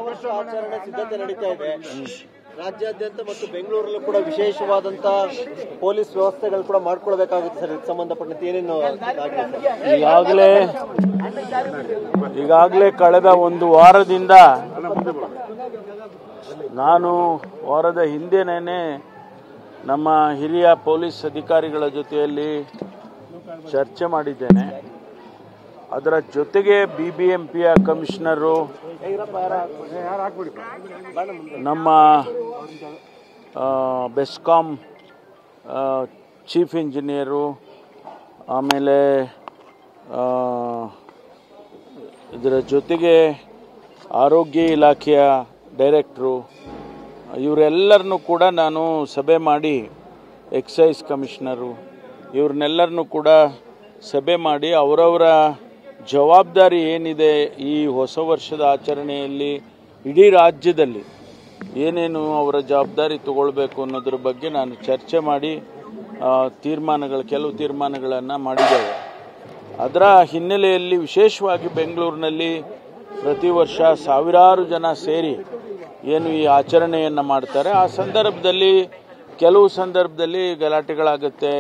ವರ್ಷ ಆಚರಣೆ ಸಿದ್ಧತೆ ನಡೀತಾ ಇದೆ ರಾಜ್ಯಾದ್ಯಂತ ಮತ್ತು ಬೆಂಗಳೂರಲ್ಲೂ ಕೂಡ ವಿಶೇಷವಾದಂತ ಪೊಲೀಸ್ ವ್ಯವಸ್ಥೆಗಳು ಕೂಡ ಮಾಡ್ಕೊಳ್ಬೇಕಾಗುತ್ತೆ ಸರ್. ಇದಕ್ಕೆ ಸಂಬಂಧಪಟ್ಟಂತೆ ಏನೇನು ಈಗಾಗಲೇ ಕಳೆದ ಒಂದು ವಾರದಿಂದ ನಾನು ವಾರದ ಹಿಂದೆನೇ ನಮ್ಮ ಹಿರಿಯ ಪೊಲೀಸ್ ಅಧಿಕಾರಿಗಳ ಜೊತೆಯಲ್ಲಿ ಚರ್ಚೆ ಮಾಡಿದ್ದೇನೆ. ಅದರ ಜೊತೆಗೆ BBMPಯ ಕಮಿಷನರು, ನಮ್ಮ ಬೆಸ್ಕಾಂ ಚೀಫ್ ಇಂಜಿನಿಯರು, ಆಮೇಲೆ ಇದರ ಜೊತೆಗೆ ಆರೋಗ್ಯ ಇಲಾಖೆಯ ಡೈರೆಕ್ಟ್ರು ಇವರೆಲ್ಲರನ್ನೂ ಕೂಡ ನಾನು ಸಭೆ ಮಾಡಿ, ಎಕ್ಸೈಸ್ ಕಮಿಷನರು ಇವ್ರನ್ನೆಲ್ಲರನ್ನೂ ಕೂಡ ಸಭೆ ಮಾಡಿ ಅವರವರ ಜವಾಬ್ದಾರಿ ಏನಿದೆ ಈ ಹೊಸ ವರ್ಷದ ಆಚರಣೆಯಲ್ಲಿ ಇಡೀ ರಾಜ್ಯದಲ್ಲಿ ಏನೇನು ಅವರ ಜವಾಬ್ದಾರಿ ತಗೊಳ್ಬೇಕು ಅನ್ನೋದ್ರ ಬಗ್ಗೆ ನಾನು ಚರ್ಚೆ ಮಾಡಿ ಕೆಲವು ತೀರ್ಮಾನಗಳನ್ನು ಮಾಡಿದ್ದೇವೆ. ಅದರ ಹಿನ್ನೆಲೆಯಲ್ಲಿ ವಿಶೇಷವಾಗಿ ಬೆಂಗಳೂರಿನಲ್ಲಿ ಪ್ರತಿ ವರ್ಷ ಸಾವಿರಾರು ಜನ ಸೇರಿ ಏನು ಈ ಆಚರಣೆಯನ್ನು ಮಾಡ್ತಾರೆ. ಆ ಸಂದರ್ಭದಲ್ಲಿ ಕೆಲವು ಸಂದರ್ಭದಲ್ಲಿ ಗಲಾಟೆಗಳಾಗುತ್ತೆ,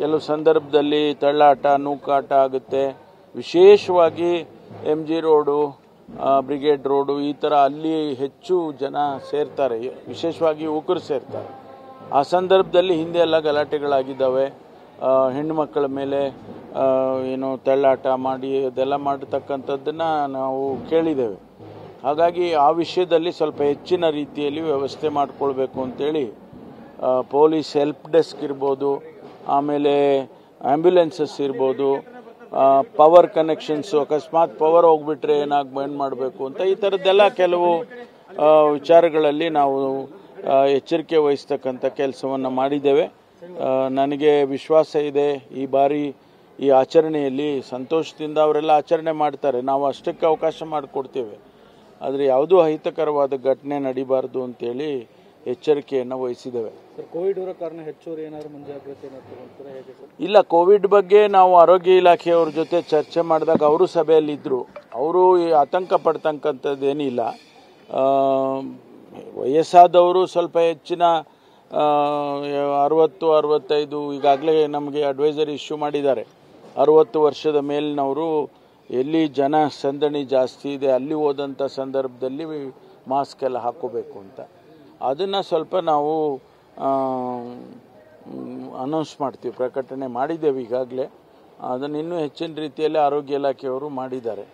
ಕೆಲವು ಸಂದರ್ಭದಲ್ಲಿ ತಳ್ಳಾಟ ನೂಕಾಟ ಆಗುತ್ತೆ. ವಿಶೇಷವಾಗಿ MG ರೋಡು, ಬ್ರಿಗೇಡ್ ರೋಡು ಈ ಥರ ಅಲ್ಲಿ ಹೆಚ್ಚು ಜನ ಸೇರ್ತಾರೆ, ವಿಶೇಷವಾಗಿ ಯುವಕರು ಸೇರ್ತಾರೆ. ಆ ಸಂದರ್ಭದಲ್ಲಿ ಹಿಂದೆ ಎಲ್ಲ ಗಲಾಟೆಗಳಾಗಿದ್ದಾವೆ. ಹೆಣ್ಣು ಮಕ್ಕಳ ಮೇಲೆ ಏನು ತಳ್ಳಾಟ ಮಾಡಿ ಅದೆಲ್ಲ ಮಾಡತಕ್ಕಂಥದ್ದನ್ನು ನಾವು ಕೇಳಿದ್ದೇವೆ. ಹಾಗಾಗಿ ಆ ವಿಷಯದಲ್ಲಿ ಸ್ವಲ್ಪ ಹೆಚ್ಚಿನ ರೀತಿಯಲ್ಲಿ ವ್ಯವಸ್ಥೆ ಮಾಡಿಕೊಳ್ಬೇಕು ಅಂತೇಳಿ ಪೊಲೀಸ್ ಹೆಲ್ಪ್ ಡೆಸ್ಕ್ ಇರ್ಬೋದು, ಆಮೇಲೆ ಆ್ಯಂಬ್ಯುಲೆನ್ಸಸ್ ಇರ್ಬೋದು, ಪವರ್ ಕನೆಕ್ಷನ್ಸು, ಅಕಸ್ಮಾತ್ ಪವರ್ ಹೋಗ್ಬಿಟ್ರೆ ಏನು ಮಾಡಬೇಕು ಅಂತ ಈ ಥರದ್ದೆಲ್ಲ ಕೆಲವು ವಿಚಾರಗಳಲ್ಲಿ ನಾವು ಎಚ್ಚರಿಕೆ ವಹಿಸ್ತಕ್ಕಂಥ ಕೆಲಸವನ್ನು ಮಾಡಿದ್ದೇವೆ. ನನಗೆ ವಿಶ್ವಾಸ ಇದೆ ಈ ಬಾರಿ ಈ ಆಚರಣೆಯಲ್ಲಿ ಸಂತೋಷದಿಂದ ಅವರೆಲ್ಲ ಆಚರಣೆ ಮಾಡ್ತಾರೆ. ನಾವು ಅಷ್ಟಕ್ಕೆ ಅವಕಾಶ ಮಾಡಿಕೊಡ್ತೇವೆ, ಆದರೆ ಯಾವುದೂ ಅಹಿತಕರವಾದ ಘಟನೆ ನಡೀಬಾರ್ದು ಅಂತೇಳಿ ಎಚ್ಚರಿಕೆಯನ್ನು ವಹಿಸಿದ್ದೇವೆ. ಕೋವಿಡ್ ಇರೋ ಕಾರಣ ಹೆಚ್ಚುವರಿ ಏನಾದರೂ ಮುಂಜಾಗ್ರತೆ ಇಲ್ಲ, ಕೋವಿಡ್ ಬಗ್ಗೆ ನಾವು ಆರೋಗ್ಯ ಇಲಾಖೆಯವ್ರ ಜೊತೆ ಚರ್ಚೆ ಮಾಡಿದಾಗ ಅವರು ಸಭೆಯಲ್ಲಿದ್ದರು. ಅವರು ಆತಂಕ ಪಡ್ತಕ್ಕಂಥದ್ದೇನಿಲ್ಲ. ವಯಸ್ಸಾದವರು ಸ್ವಲ್ಪ ಹೆಚ್ಚಿನ 60-65 ಈಗಾಗಲೇ ನಮಗೆ ಅಡ್ವೈಸರಿ ಇಶ್ಯೂ ಮಾಡಿದ್ದಾರೆ. 60 ವರ್ಷದ ಮೇಲಿನವರು ಎಲ್ಲಿ ಜನ ಸಂದಣಿ ಜಾಸ್ತಿ ಇದೆ ಅಲ್ಲಿ ಹೋದಂಥ ಸಂದರ್ಭದಲ್ಲಿ ಮಾಸ್ಕ್ ಎಲ್ಲ ಹಾಕೋಬೇಕು ಅಂತ ಅದನ್ನು ಸ್ವಲ್ಪ ನಾವು ಅನೌನ್ಸ್ ಮಾಡ್ತೀವಿ, ಪ್ರಕಟಣೆ ಮಾಡಿದ್ದೇವೆ ಈಗಾಗಲೇ. ಅದನ್ನು ಇನ್ನೂ ಹೆಚ್ಚಿನ ರೀತಿಯಲ್ಲಿ ಆರೋಗ್ಯ ಇಲಾಖೆಯವರು ಮಾಡಿದ್ದಾರೆ.